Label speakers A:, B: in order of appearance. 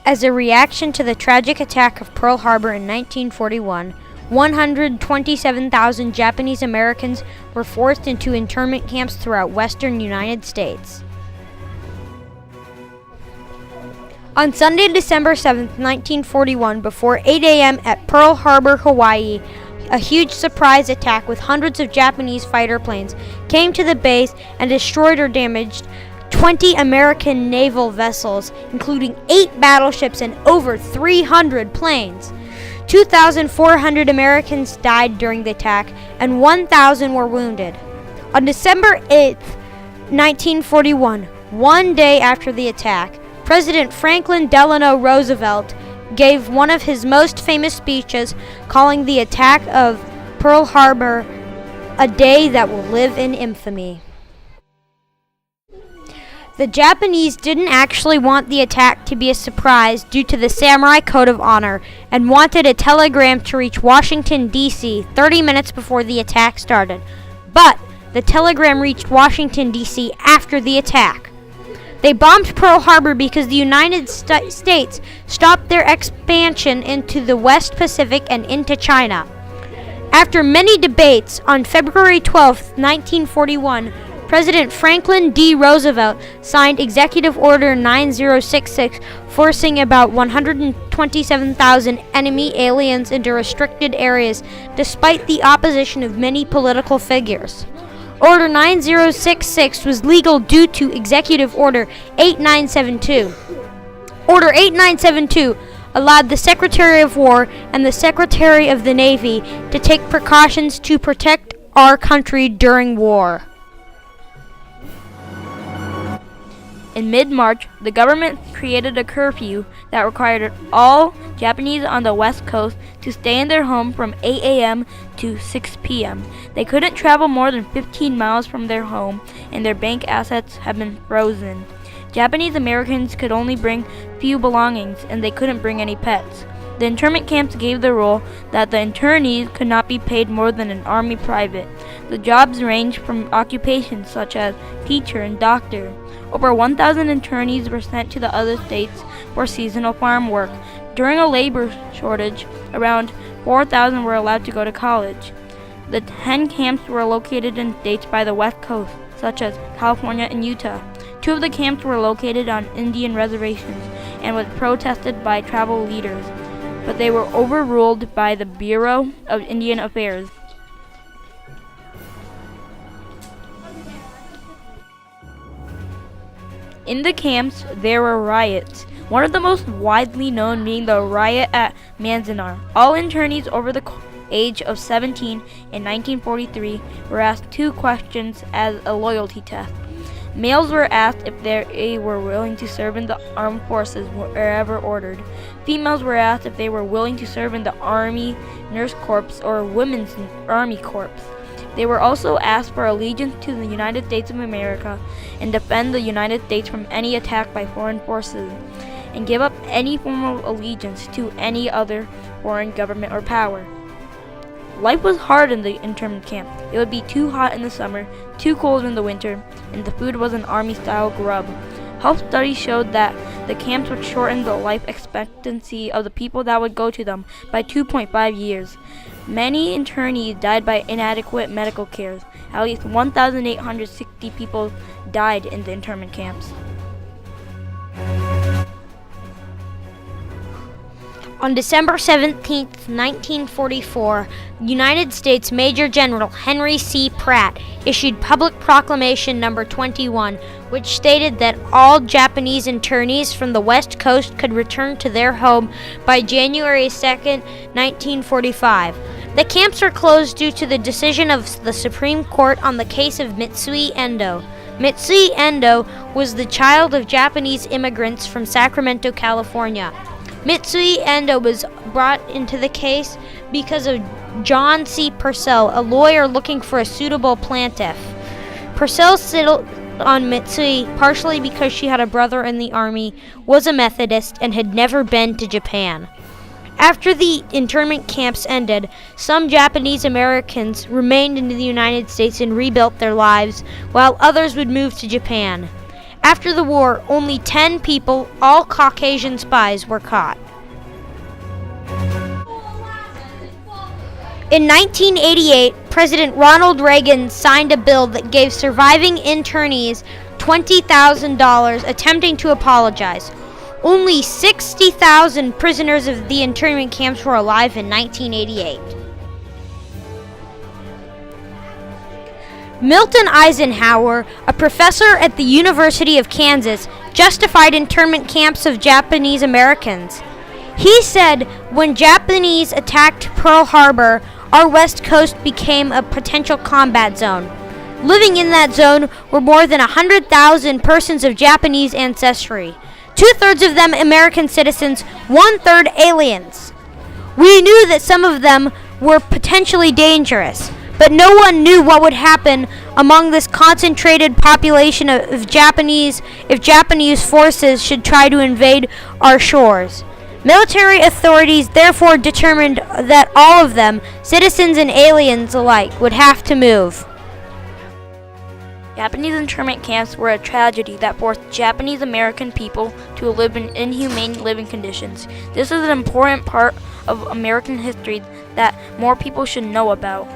A: As a reaction to the tragic attack of Pearl Harbor in 1941, 127,000 Japanese Americans were forced into internment camps throughout western United States. On Sunday, December 7, 1941, before 8 a.m. at Pearl Harbor, Hawaii, a huge surprise attack with hundreds of Japanese fighter planes came to the base and destroyed or damaged 20 American naval vessels, including 8 battleships and over 300 planes. 2,400 Americans died during the attack and 1,000 were wounded. On December 8, 1941, one day after the attack, President Franklin Delano Roosevelt gave one of his most famous speeches, calling the attack of Pearl Harbor a day that will live in infamy. The Japanese didn't actually want the attack to be a surprise due to the Samurai Code of Honor and wanted a telegram to reach Washington, D.C. 30 minutes before the attack started. But the telegram reached Washington, D.C. after the attack. They bombed Pearl Harbor because the United States stopped their expansion into the West Pacific and into China. After many debates, on February 12, 1941, President Franklin D. Roosevelt signed Executive Order 9066, forcing about 127,000 enemy aliens into restricted areas, despite the opposition of many political figures. Order 9066 was legal due to Executive Order 8972. Order 8972 allowed the Secretary of War and the Secretary of the Navy to take precautions to protect our country during war. In mid-March, the government created a curfew that required all Japanese on the West Coast to stay in their home from 8 a.m. to 6 p.m. They couldn't travel more than 15 miles from their home, and their bank assets have been frozen. Japanese Americans could only bring few belongings, and they couldn't bring any pets. The internment camps gave the rule that the internees could not be paid more than an army private. The jobs ranged from occupations such as teacher and doctor. Over 1,000 internees were sent to the other states for seasonal farm work. During a labor shortage, around 4,000 were allowed to go to college. The 10 camps were located in states by the West Coast, such as California and Utah. 2 of the camps were located on Indian reservations and was protested by tribal leaders, but they were overruled by the Bureau of Indian Affairs. In the camps, there were riots, one of the most widely known being the riot at Manzanar. All internees over the age of 17 in 1943 were asked 2 questions as a loyalty test. Males were asked if they were willing to serve in the armed forces wherever ordered. Females were asked if they were willing to serve in the Army Nurse Corps or Women's Army Corps. They were also asked for allegiance to the United States of America and defend the United States from any attack by foreign forces, and give up any form of allegiance to any other foreign government or power. Life was hard in the internment camp. It would be too hot in the summer, too cold in the winter, and the food was an army-style grub. Health studies showed that the camps would shorten the life expectancy of the people that would go to them by 2.5 years. Many internees died by inadequate medical care. At least 1,860 people died in the internment camps. On December 17, 1944, United States Major General Henry C. Pratt issued Public Proclamation No. 21, which stated that all Japanese internees from the West Coast could return to their home by January 2, 1945. The camps were closed due to the decision of the Supreme Court on the case of Mitsui Endo. Mitsui Endo was the child of Japanese immigrants from Sacramento, California. Mitsui Endo was brought into the case because of John C. Purcell, a lawyer looking for a suitable plaintiff. Purcell settled on Mitsui partially because she had a brother in the army, was a Methodist, and had never been to Japan. After the internment camps ended, some Japanese Americans remained in the United States and rebuilt their lives, while others would move to Japan. After the war, only 10 people, all Caucasian spies, were caught. In 1988, President Ronald Reagan signed a bill that gave surviving internees $20,000 attempting to apologize. Only 60,000 prisoners of the internment camps were alive in 1988. Milton Eisenhower, a professor at the University of Kansas, justified internment camps of Japanese Americans. He said, when Japanese attacked Pearl Harbor, our west coast became a potential combat zone. Living in that zone were more than 100,000 persons of Japanese ancestry. 2/3 of them American citizens, 1/3 aliens. We knew that some of them were potentially dangerous, but no one knew what would happen among this concentrated population of Japanese if Japanese forces should try to invade our shores. Military authorities therefore determined that all of them, citizens and aliens alike, would have to move. Japanese internment camps were a tragedy that forced Japanese American people to live in inhumane living conditions. This is an important part of American history that more people should know about.